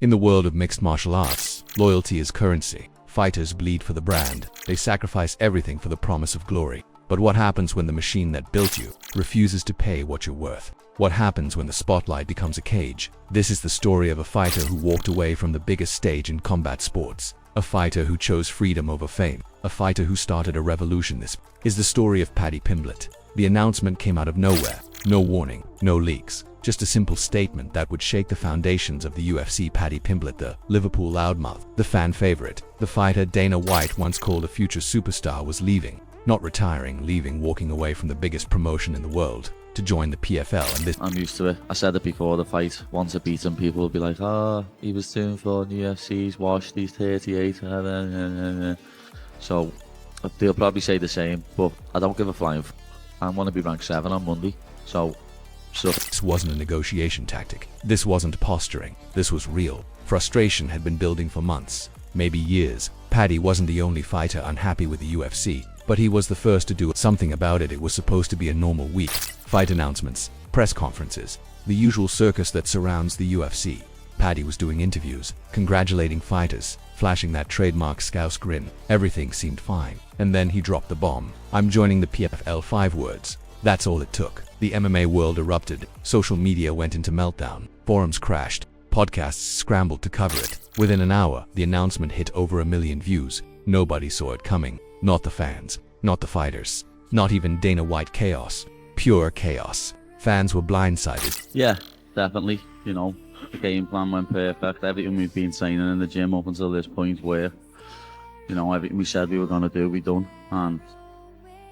In the world of mixed martial arts, loyalty is currency. Fighters bleed for the brand. They sacrifice everything for the promise of glory. But what happens when the machine that built you refuses to pay what you're worth? What happens when the spotlight becomes a cage? This is the story of a fighter who walked away from the biggest stage in combat sports. A fighter who chose freedom over fame. A fighter who started a revolution. This is the story of Paddy Pimblett. The announcement came out of nowhere. No warning, no leaks. Just a simple statement that would shake the foundations of the UFC. Paddy Pimblett, the Liverpool loudmouth, the fan favorite, the fighter Dana White once called a future superstar, was leaving. Not retiring, leaving, walking away from the biggest promotion in the world to join the PFL. And this, I'm used to it. I said it before the fight. Once I beat him, people will be like, "Oh, he was doing for the UFC, he's washed, he's 38. So they'll probably say the same, but I don't give a flying. I want to be ranked 7 on Monday. So this wasn't a negotiation tactic. This wasn't posturing. This was real. Frustration had been building for months, maybe years. Paddy wasn't the only fighter unhappy with the UFC, but he was the first to do something about it. It was supposed to be a normal week. Fight announcements, press conferences, the usual circus that surrounds the UFC. Paddy was doing interviews, congratulating fighters, flashing that trademark scouse grin. Everything seemed fine. And then he dropped the bomb. "I'm joining the PFL." 5 words. That's all it took. The MMA world erupted. Social media went into meltdown. Forums crashed. Podcasts scrambled to cover it. Within an hour, the announcement hit over 1 million views. Nobody saw it coming. Not the fans. Not the fighters. Not even Dana White. Chaos. Pure chaos. Fans were blindsided. Yeah, definitely. You know, the game plan went perfect. Everything we've been saying in the gym up until this point, where, you know, everything we said we were going to do, we done. And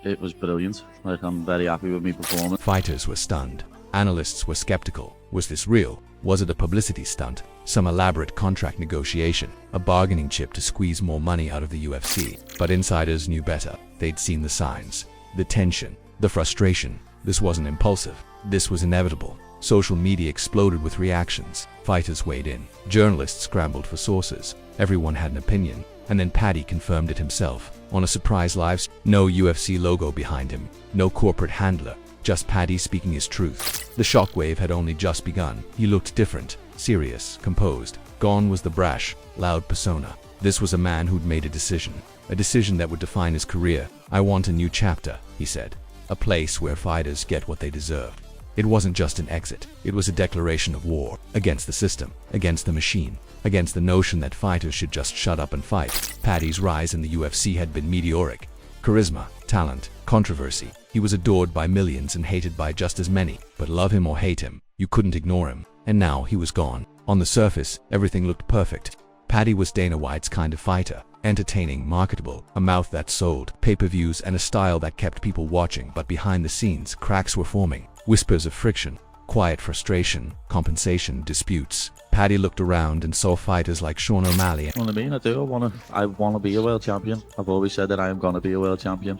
it was brilliant. Like, I'm very happy with my performance. Fighters were stunned. Analysts were skeptical. Was this real? Was it a publicity stunt? Some elaborate contract negotiation? A bargaining chip to squeeze more money out of the UFC? But insiders knew better. They'd seen the signs. The tension. The frustration. This wasn't impulsive. This was inevitable. Social media exploded with reactions. Fighters weighed in. Journalists scrambled for sources. Everyone had an opinion. And then Paddy confirmed it himself. On a surprise live stream. No UFC logo behind him. No corporate handler. Just Paddy speaking his truth. The shockwave had only just begun. He looked different. Serious. Composed. Gone was the brash, loud persona. This was a man who'd made a decision. A decision that would define his career. "I want a new chapter," he said. "A place where fighters get what they deserve." It wasn't just an exit. It was a declaration of war. Against the system. Against the machine. Against the notion that fighters should just shut up and fight. Paddy's rise in the UFC had been meteoric. Charisma, talent, controversy. He was adored by millions and hated by just as many. But love him or hate him, you couldn't ignore him. And now he was gone. On the surface, everything looked perfect. Paddy was Dana White's kind of fighter. Entertaining, marketable, a mouth that sold, pay-per-views, and a style that kept people watching. But behind the scenes, cracks were forming. Whispers of friction. Quiet frustration, compensation, disputes. Paddy looked around and saw fighters like Sean O'Malley. You know what I mean? I want to be a world champion. I've always said that I am going to be a world champion.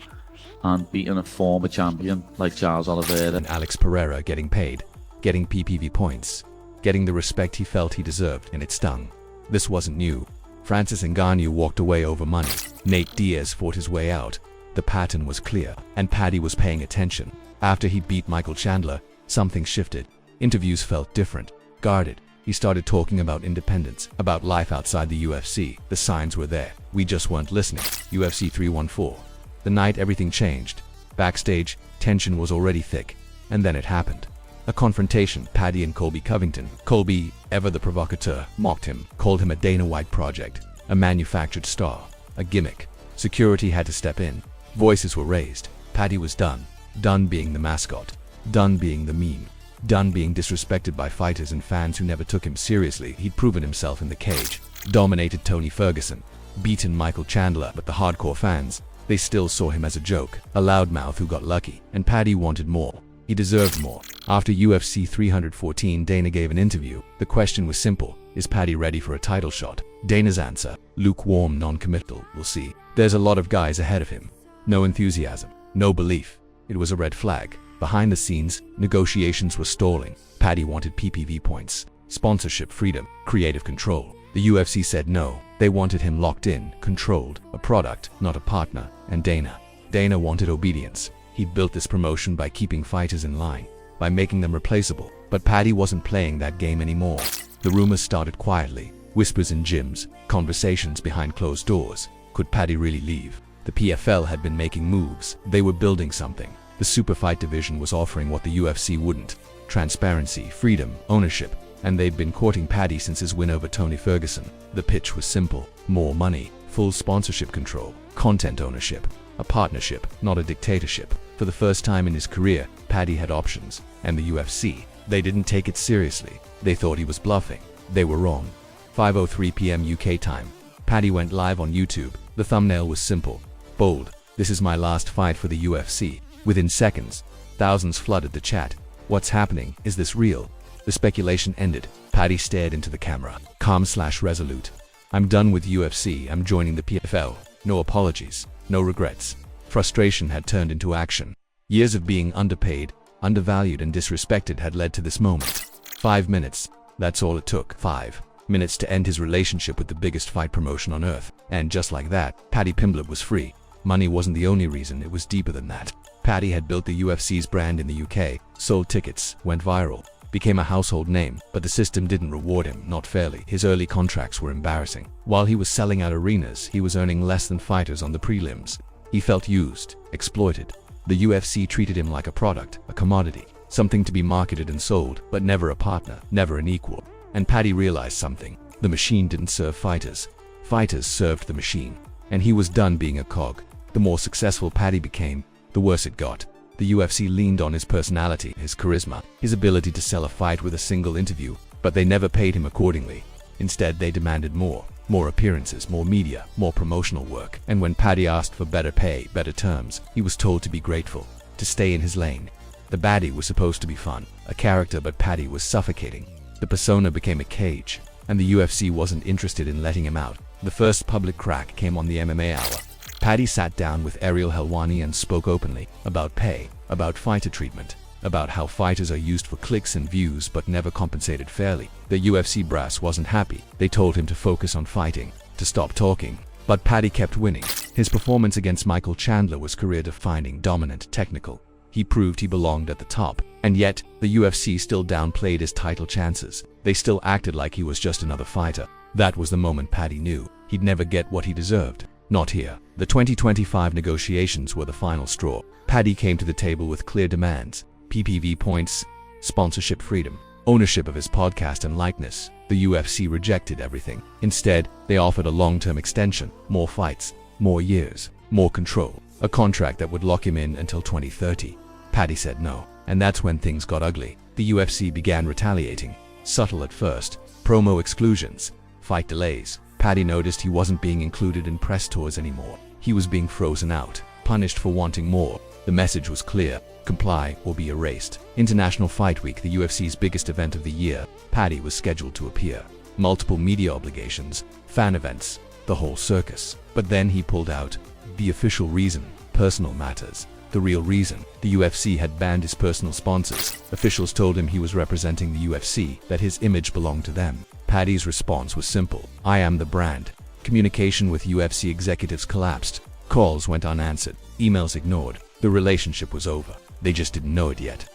And beating a former champion like Charles Oliveira And Alex Pereira getting paid, getting PPV points, getting the respect he felt he deserved, and it stung. This wasn't new. Francis Ngannou walked away over money. Nate Diaz fought his way out. The pattern was clear, and Paddy was paying attention. After he beat Michael Chandler, something shifted. Interviews felt different, guarded. He started talking about independence, about life outside the UFC. The signs were there. We just weren't listening. UFC 314. The night everything changed. Backstage, tension was already thick. And then it happened. A confrontation. Paddy and Colby Covington. Colby, ever the provocateur, mocked him, called him a Dana White project, a manufactured star, a gimmick. Security had to step in. Voices were raised. Paddy was done. Done being the mascot. Done being the meme. Done being disrespected by fighters and fans who never took him seriously. He'd proven himself in the cage. Dominated Tony Ferguson. Beaten Michael Chandler. But the hardcore fans, they still saw him as a joke. A loudmouth who got lucky. And Paddy wanted more. He deserved more. After UFC 314, Dana gave an interview. The question was simple. Is Paddy ready for a title shot? Dana's answer, lukewarm, non-committal. We'll see. There's a lot of guys ahead of him. No enthusiasm. No belief. It was a red flag. Behind the scenes, negotiations were stalling. Paddy wanted PPV points, sponsorship freedom, creative control. The UFC said no. They wanted him locked in, controlled, a product, not a partner. And Dana wanted obedience. He built this promotion by keeping fighters in line, by making them replaceable. But Paddy wasn't playing that game anymore. The rumors started quietly. Whispers in gyms, conversations behind closed doors. Could Paddy really leave? The PFL had been making moves. They were building something. The super fight division was offering what the UFC wouldn't: transparency, freedom, ownership. And they'd been courting Paddy since his win over Tony Ferguson. The pitch was simple: more money, full sponsorship control, content ownership, a partnership, not a dictatorship. For the first time in his career, Paddy had options. And the UFC, they didn't take it seriously. They thought he was bluffing. They were wrong. 5:03 p.m. UK time. Paddy went live on YouTube. The thumbnail was simple, bold: "This is my last fight for the UFC." Within seconds, thousands flooded the chat. What's happening? Is this real? The speculation ended. Paddy stared into the camera, calm/resolute. "I'm done with UFC. I'm joining the PFL. No apologies, no regrets." Frustration had turned into action. Years of being underpaid, undervalued, and disrespected had led to this moment. 5 minutes. That's all it took. 5 minutes to end his relationship with the biggest fight promotion on earth. And just like that, Paddy Pimblett was free. Money wasn't the only reason, it was deeper than that. Paddy had built the UFC's brand in the UK, sold tickets, went viral, became a household name, but the system didn't reward him, not fairly. His early contracts were embarrassing. While he was selling out arenas, he was earning less than fighters on the prelims. He felt used, exploited. The UFC treated him like a product, a commodity, something to be marketed and sold, but never a partner, never an equal. And Paddy realized something: the machine didn't serve fighters. Fighters served the machine. And he was done being a cog. The more successful Paddy became, the worse it got. The UFC leaned on his personality, his charisma, his ability to sell a fight with a single interview, but they never paid him accordingly. Instead, they demanded more appearances, more media, more promotional work. And when Paddy asked for better pay, better terms, he was told to be grateful, to stay in his lane. The Baddy was supposed to be fun, a character, but Paddy was suffocating. The persona became a cage, and the UFC wasn't interested in letting him out. The first public crack came on the MMA Hour. Paddy sat down with Ariel Helwani and spoke openly about pay, about fighter treatment, about how fighters are used for clicks and views but never compensated fairly. The UFC brass wasn't happy. They told him to focus on fighting, to stop talking. But Paddy kept winning. His performance against Michael Chandler was career-defining, dominant, technical. He proved he belonged at the top. And yet, the UFC still downplayed his title chances. They still acted like he was just another fighter. That was the moment Paddy knew he'd never get what he deserved. Not here. The 2025 negotiations were the final straw. Paddy came to the table with clear demands: PPV points, sponsorship freedom, ownership of his podcast and likeness. The UFC rejected everything. Instead, they offered a long-term extension, more fights, more years, more control, a contract that would lock him in until 2030. Paddy said no, and that's when things got ugly. The UFC began retaliating, subtle at first: promo exclusions, fight delays. Paddy noticed he wasn't being included in press tours anymore. He was being frozen out, punished for wanting more. The message was clear: comply or be erased. International Fight Week, the UFC's biggest event of the year, Paddy was scheduled to appear. Multiple media obligations, fan events, the whole circus. But then he pulled out. The official reason: personal matters. The real reason: the UFC had banned his personal sponsors. Officials told him he was representing the UFC, that his image belonged to them. Paddy's response was simple: I am the brand. Communication with UFC executives collapsed. Calls went unanswered, emails ignored. The relationship was over. They just didn't know it yet.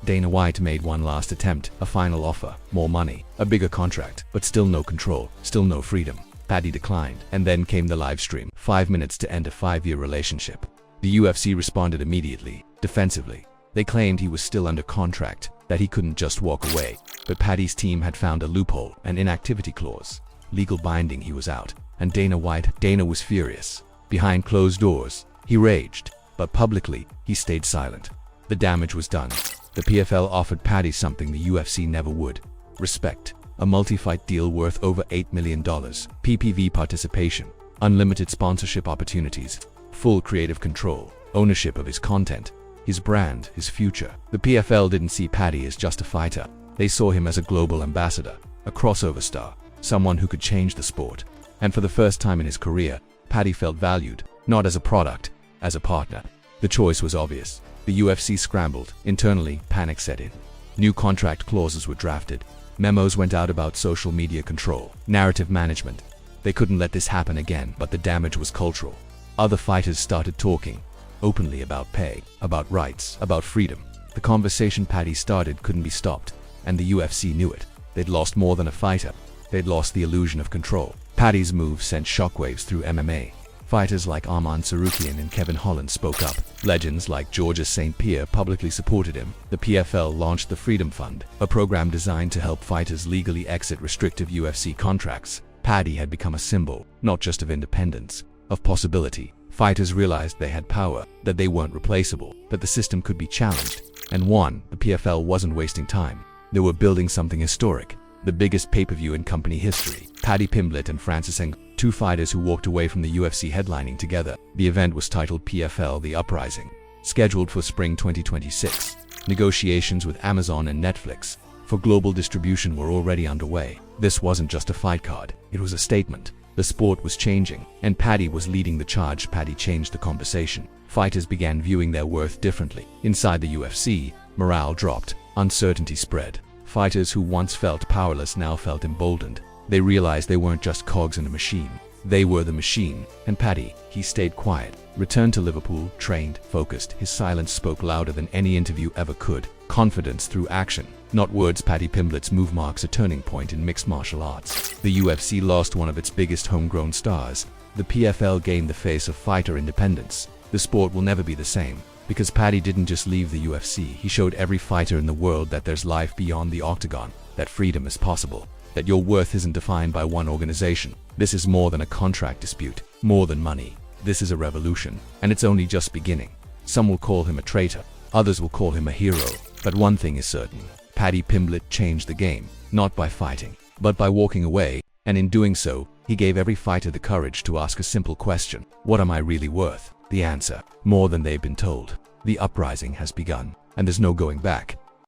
Dana White made one last attempt, a final offer: more money, a bigger contract, but still no control, still no freedom. Paddy declined, and then came the live stream. 5 minutes to end a 5-year relationship. The UFC responded immediately, defensively. They claimed he was still under contract, that he couldn't just walk away. But Paddy's team had found a loophole, an inactivity clause. Legal binding: he was out. And Dana was furious. Behind closed doors, he raged, but publicly, he stayed silent. The damage was done. The PFL offered Paddy something the UFC never would: respect. A multi-fight deal worth over $8 million, PPV participation, unlimited sponsorship opportunities, full creative control, ownership of his content, his brand, his future. The PFL didn't see Paddy as just a fighter. They saw him as a global ambassador, a crossover star, someone who could change the sport. And for the first time in his career, Paddy felt valued, not as a product, as a partner. The choice was obvious. The UFC scrambled. Internally, panic set in. New contract clauses were drafted. Memos went out about social media control, narrative management. They couldn't let this happen again, but the damage was cultural. Other fighters started talking openly about pay, about rights, about freedom. The conversation Paddy started couldn't be stopped, and the UFC knew it. They'd lost more than a fighter. they'd lost the illusion of control. Paddy's move sent shockwaves through MMA. Fighters like Arman Tsarukyan and Kevin Holland spoke up. Legends like Georges St. Pierre publicly supported him. The PFL launched the Freedom Fund, a program designed to help fighters legally exit restrictive UFC contracts. Paddy had become a symbol, not just of independence, of possibility. Fighters realized they had power, that they weren't replaceable, that the system could be challenged. And the PFL wasn't wasting time. They were building something historic, the biggest pay-per-view in company history. Paddy Pimblett and Francis Ngannou, two fighters who walked away from the UFC headlining together. The event was titled PFL The Uprising. Scheduled for spring 2026, negotiations with Amazon and Netflix for global distribution were already underway. This wasn't just a fight card, it was a statement. The sport was changing, and Paddy was leading the charge. Paddy changed the conversation. Fighters began viewing their worth differently. Inside the UFC, morale dropped, uncertainty spread. Fighters who once felt powerless now felt emboldened. They realized they weren't just cogs in a machine. They were the machine. And Paddy, he stayed quiet, returned to Liverpool, trained, focused. His silence spoke louder than any interview ever could. Confidence through action, not words. Paddy Pimblett's move marks a turning point in mixed martial arts. The UFC lost one of its biggest homegrown stars. The PFL gained the face of fighter independence. The sport will never be the same. Because Paddy didn't just leave the UFC, he showed every fighter in the world that there's life beyond the octagon, that freedom is possible, that your worth isn't defined by one organization. This is more than a contract dispute, more than money. This is a revolution, and it's only just beginning. Some will call him a traitor, others will call him a hero, but one thing is certain. Paddy Pimblett changed the game, not by fighting, but by walking away, and in doing so, he gave every fighter the courage to ask a simple question: what am I really worth? The answer: more than they've been told. The uprising has begun, and there's no going back.